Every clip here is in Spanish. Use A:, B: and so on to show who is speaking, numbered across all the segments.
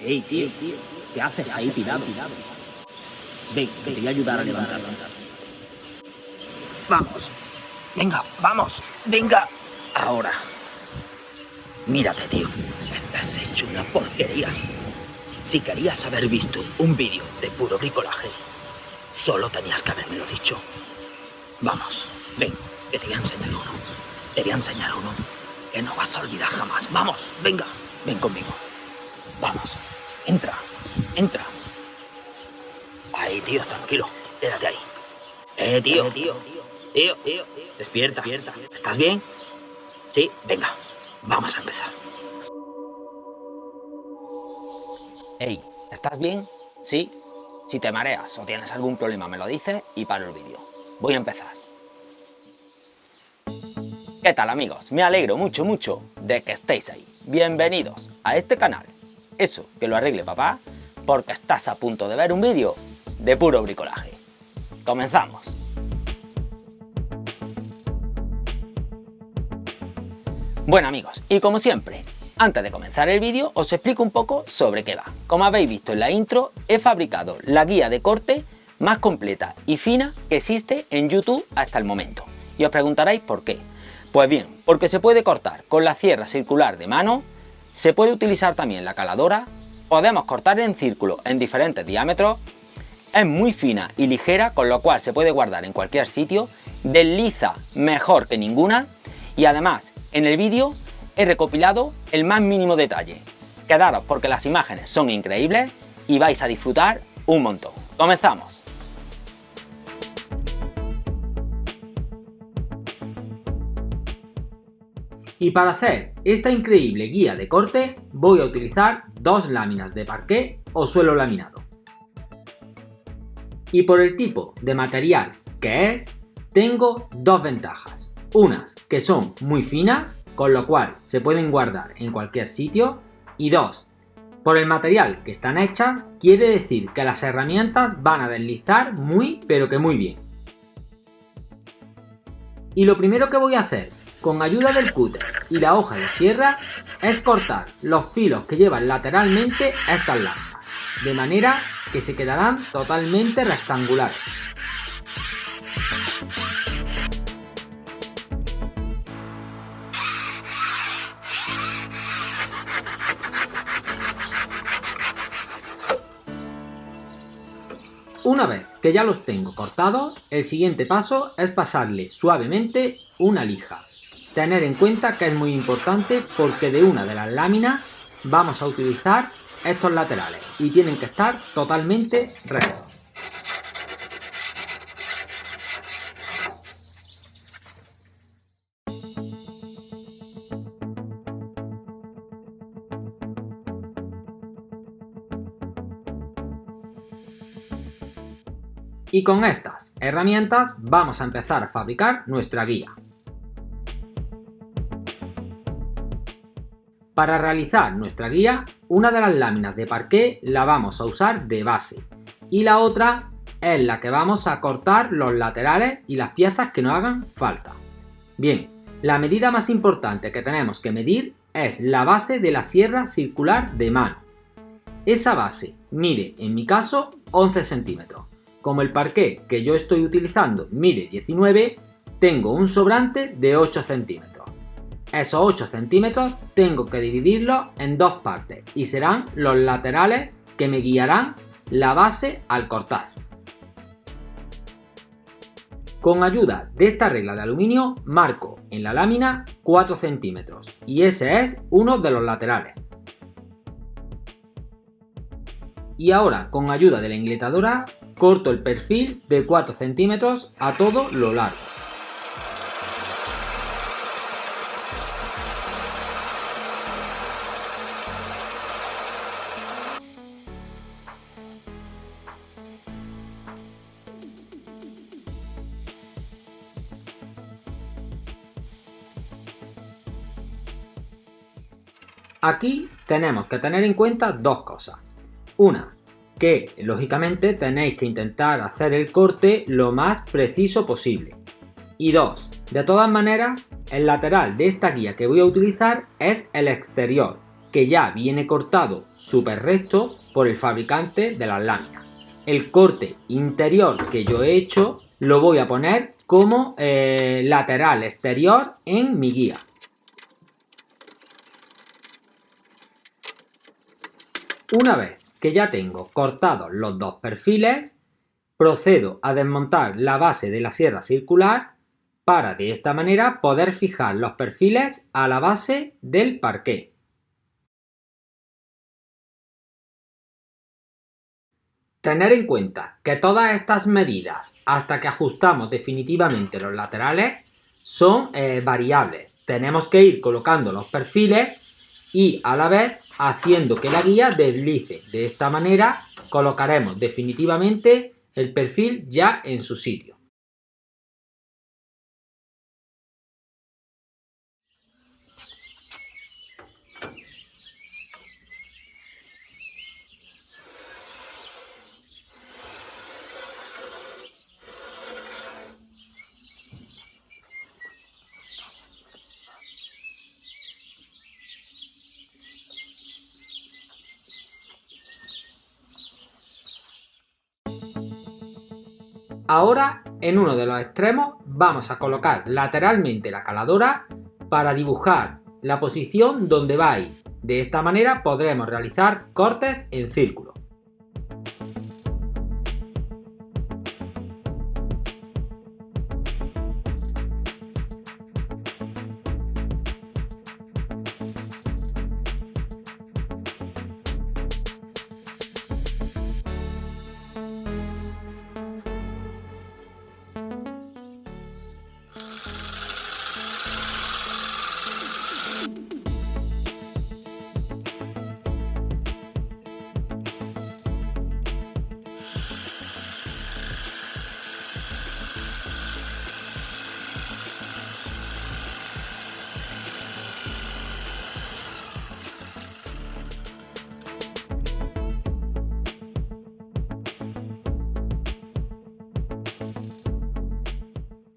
A: Ey, tío, ¿qué haces ahí tirado? Ven, que te voy a ayudar a levantar. Vamos, venga, vamos, venga. Ahora. Mírate, tío, estás hecho una porquería. Si querías haber visto un vídeo de puro bricolaje, solo tenías que habérmelo dicho. Vamos, ven, que te voy a enseñar uno. Te voy a enseñar uno que no vas a olvidar jamás. Vamos, venga, ven conmigo. Vamos, entra. Ahí, tío, tranquilo, quédate ahí. Tío, despierta. ¿Estás bien? Sí, venga, vamos a empezar. Ey, ¿estás bien? Sí. Si te mareas o tienes algún problema me lo dices y paro el vídeo. Voy a empezar. ¿Qué tal, amigos? Me alegro mucho de que estéis ahí. Bienvenidos a este canal. Eso, que lo arregle papá, porque estás a punto de ver un vídeo de puro bricolaje. Comenzamos. Bueno, amigos, y como siempre, antes de comenzar el vídeo os explico un poco sobre qué va. Como habéis visto en la intro, he fabricado la guía de corte más completa y fina que existe en YouTube hasta el momento. Y os preguntaréis por qué. Pues bien, porque se puede cortar con la sierra circular de mano, se puede utilizar también la caladora, podemos cortar en círculo en diferentes diámetros, es muy fina y ligera, con lo cual se puede guardar en cualquier sitio, desliza mejor que ninguna y además en el vídeo he recopilado el más mínimo detalle. Quedaros porque las imágenes son increíbles y vais a disfrutar un montón. ¡Comenzamos! Y para hacer esta increíble guía de corte voy a utilizar dos láminas de parqué o suelo laminado. Y por el tipo de material que es, tengo dos ventajas. Unas que son muy finas, con lo cual se pueden guardar en cualquier sitio. Y dos, por el material que están hechas, quiere decir que las herramientas van a deslizar muy pero que muy bien. Y lo primero que voy a hacer, con ayuda del cúter y la hoja de sierra, es cortar los filos que llevan lateralmente estas láminas, de manera que se quedarán totalmente rectangulares. Una vez que ya los tengo cortados, el siguiente paso es pasarle suavemente una lija. Tener en cuenta que es muy importante porque de una de las láminas vamos a utilizar estos laterales y tienen que estar totalmente rectos. Y con estas herramientas vamos a empezar a fabricar nuestra guía. Para realizar nuestra guía, una de las láminas de parqué la vamos a usar de base y la otra es la que vamos a cortar los laterales y las piezas que nos hagan falta. Bien, la medida más importante que tenemos que medir es la base de la sierra circular de mano. Esa base mide, en mi caso, 11 centímetros. Como el parqué que yo estoy utilizando mide 19, tengo un sobrante de 8 centímetros. Esos 8 centímetros tengo que dividirlos en dos partes y serán los laterales que me guiarán la base al cortar. Con ayuda de esta regla de aluminio marco en la lámina 4 centímetros y ese es uno de los laterales. Y ahora con ayuda de la ingletadora corto el perfil de 4 centímetros a todo lo largo. Aquí tenemos que tener en cuenta dos cosas. Una, que lógicamente tenéis que intentar hacer el corte lo más preciso posible. Y dos, de todas maneras, el lateral de esta guía que voy a utilizar es el exterior, que ya viene cortado súper recto por el fabricante de las láminas. El corte interior que yo he hecho lo voy a poner como lateral exterior en mi guía. Una vez que ya tengo cortados los dos perfiles, procedo a desmontar la base de la sierra circular para de esta manera poder fijar los perfiles a la base del parqué. Tener en cuenta que todas estas medidas hasta que ajustamos definitivamente los laterales son variables. Tenemos que ir colocando los perfiles y a la vez haciendo que la guía deslice. De esta manera colocaremos definitivamente el perfil ya en su sitio. Ahora, en uno de los extremos, vamos a colocar lateralmente la caladora para dibujar la posición donde va a ir. De esta manera podremos realizar cortes en círculo.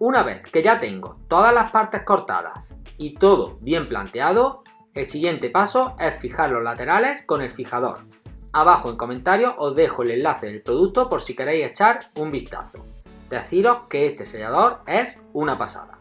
A: Una vez que ya tengo todas las partes cortadas y todo bien planteado, el siguiente paso es fijar los laterales con el fijador. Abajo en comentarios os dejo el enlace del producto por si queréis echar un vistazo. Deciros que este sellador es una pasada.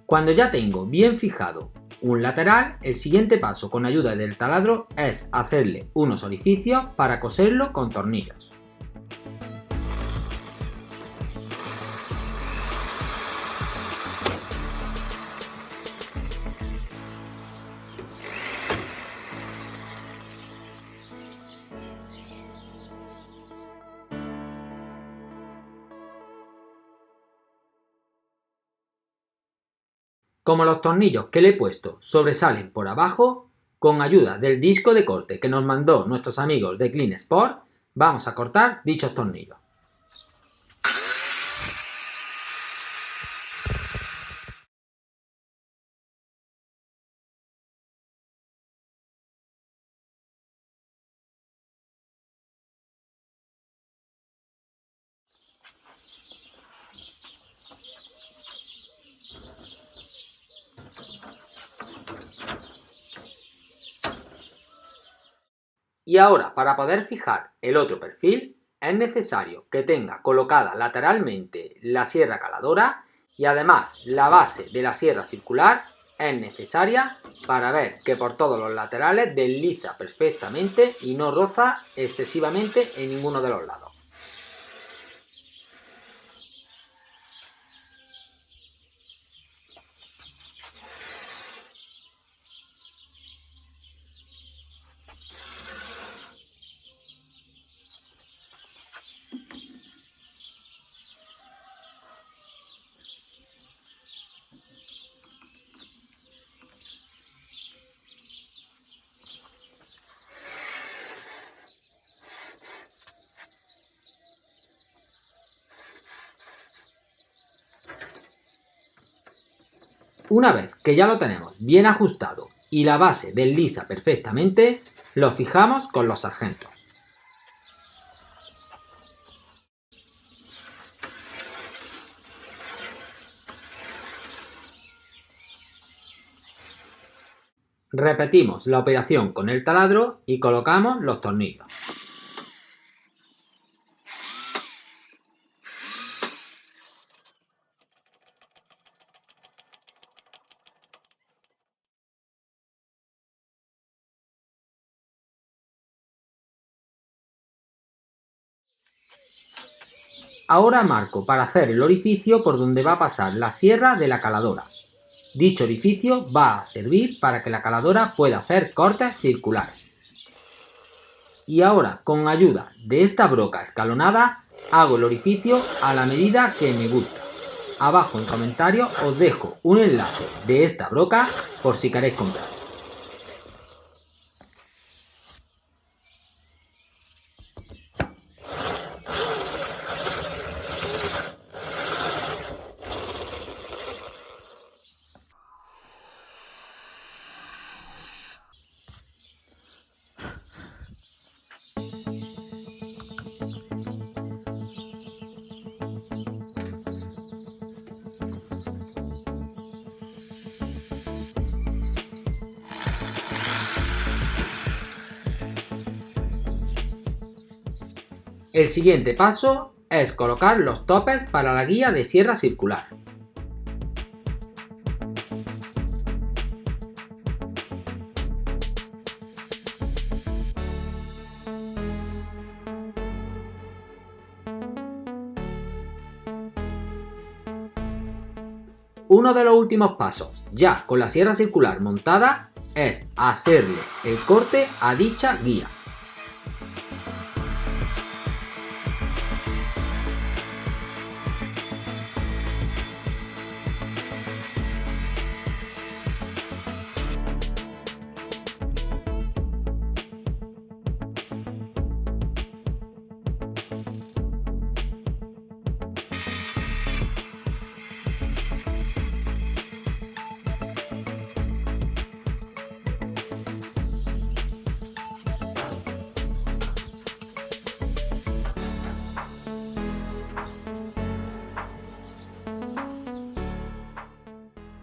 A: Cuando ya tengo bien fijado un lateral, el siguiente paso con ayuda del taladro es hacerle unos orificios para coserlo con tornillos. Como los tornillos que le he puesto sobresalen por abajo, con ayuda del disco de corte que nos mandó nuestros amigos de Clean Sport, vamos a cortar dichos tornillos. Y ahora, para poder fijar el otro perfil, es necesario que tenga colocada lateralmente la sierra caladora y además la base de la sierra circular es necesaria para ver que por todos los laterales desliza perfectamente y no roza excesivamente en ninguno de los lados. Una vez que ya lo tenemos bien ajustado y la base deslisa perfectamente, lo fijamos con los sargentos. Repetimos la operación con el taladro y colocamos los tornillos. Ahora marco para hacer el orificio por donde va a pasar la sierra de la caladora. Dicho orificio va a servir para que la caladora pueda hacer cortes circulares. Y ahora, con ayuda de esta broca escalonada, hago el orificio a la medida que me gusta. Abajo en comentarios os dejo un enlace de esta broca por si queréis comprar. El siguiente paso es colocar los topes para la guía de sierra circular. Uno de los últimos pasos, ya con la sierra circular montada, es hacerle el corte a dicha guía.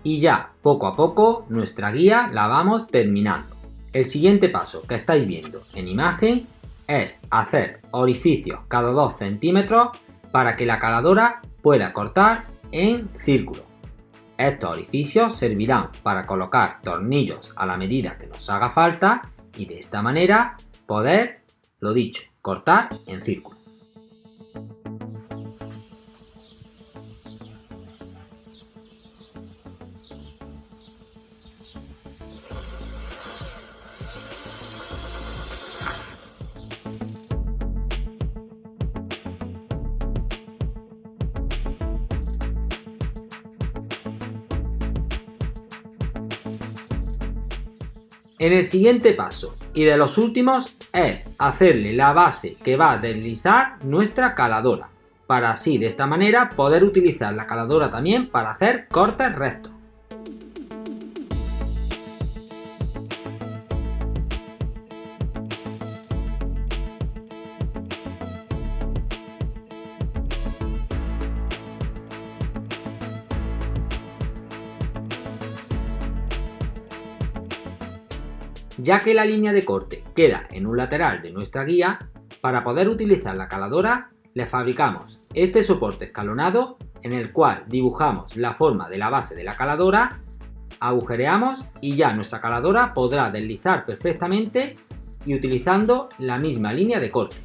A: Y ya, poco a poco, nuestra guía la vamos terminando. El siguiente paso que estáis viendo en imagen es hacer orificios cada 2 centímetros para que la caladora pueda cortar en círculo. Estos orificios servirán para colocar tornillos a la medida que nos haga falta y de esta manera poder, lo dicho, cortar en círculo. En el siguiente paso, y de los últimos, es hacerle la base que va a deslizar nuestra caladora, para así de esta manera poder utilizar la caladora también para hacer cortes rectos. Ya que la línea de corte queda en un lateral de nuestra guía, para poder utilizar la caladora le fabricamos este soporte escalonado en el cual dibujamos la forma de la base de la caladora, agujereamos y ya nuestra caladora podrá deslizar perfectamente y utilizando la misma línea de corte.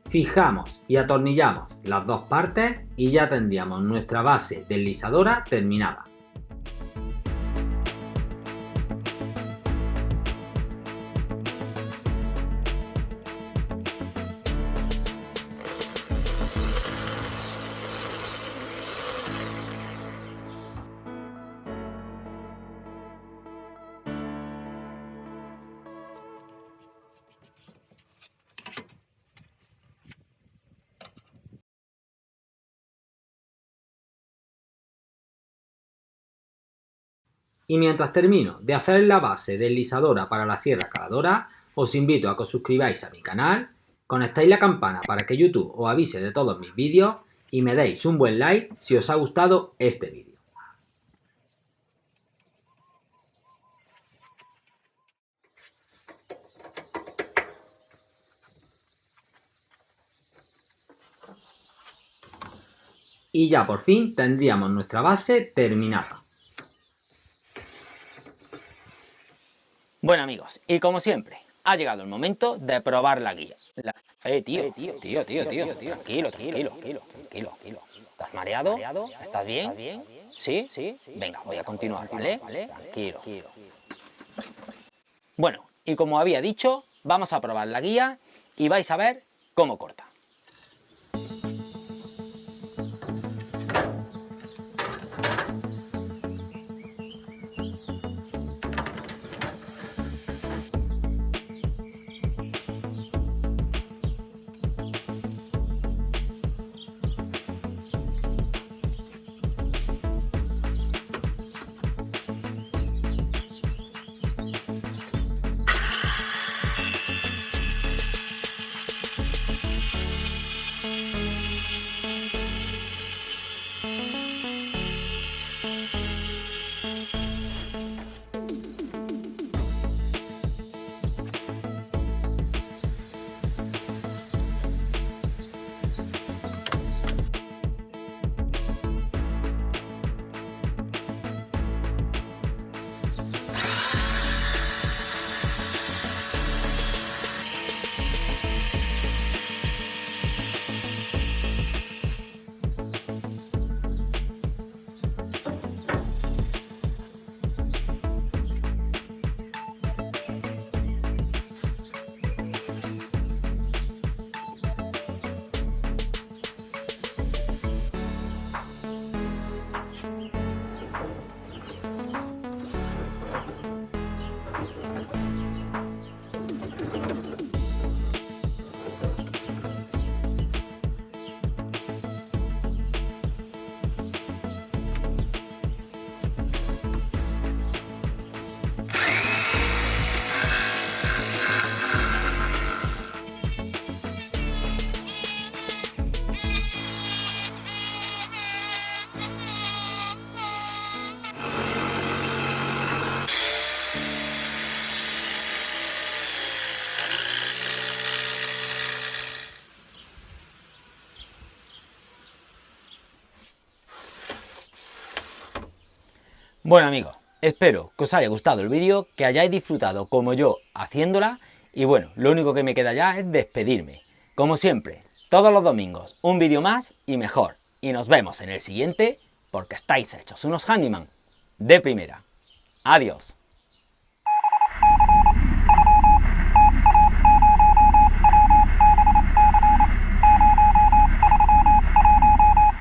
A: Fijamos y atornillamos las dos partes y ya tendríamos nuestra base deslizadora terminada. Y mientras termino de hacer la base deslizadora para la sierra caladora, os invito a que os suscribáis a mi canal, conectéis la campana para que YouTube os avise de todos mis vídeos y me deis un buen like si os ha gustado este vídeo. Y ya por fin tendríamos nuestra base terminada. Bueno amigos, y como siempre, ha llegado el momento de probar la guía. Tío, tranquilo. ¿Estás mareado? ¿Estás bien? ¿Sí? Venga, voy a continuar, ¿vale? Tranquilo. Bueno, y como había dicho, vamos a probar la guía y vais a ver cómo corta. Bueno amigos, espero que os haya gustado el vídeo, que hayáis disfrutado como yo haciéndola y bueno, lo único que me queda ya es despedirme. Como siempre, todos los domingos un vídeo más y mejor. Y nos vemos en el siguiente porque estáis hechos unos handyman de primera. Adiós.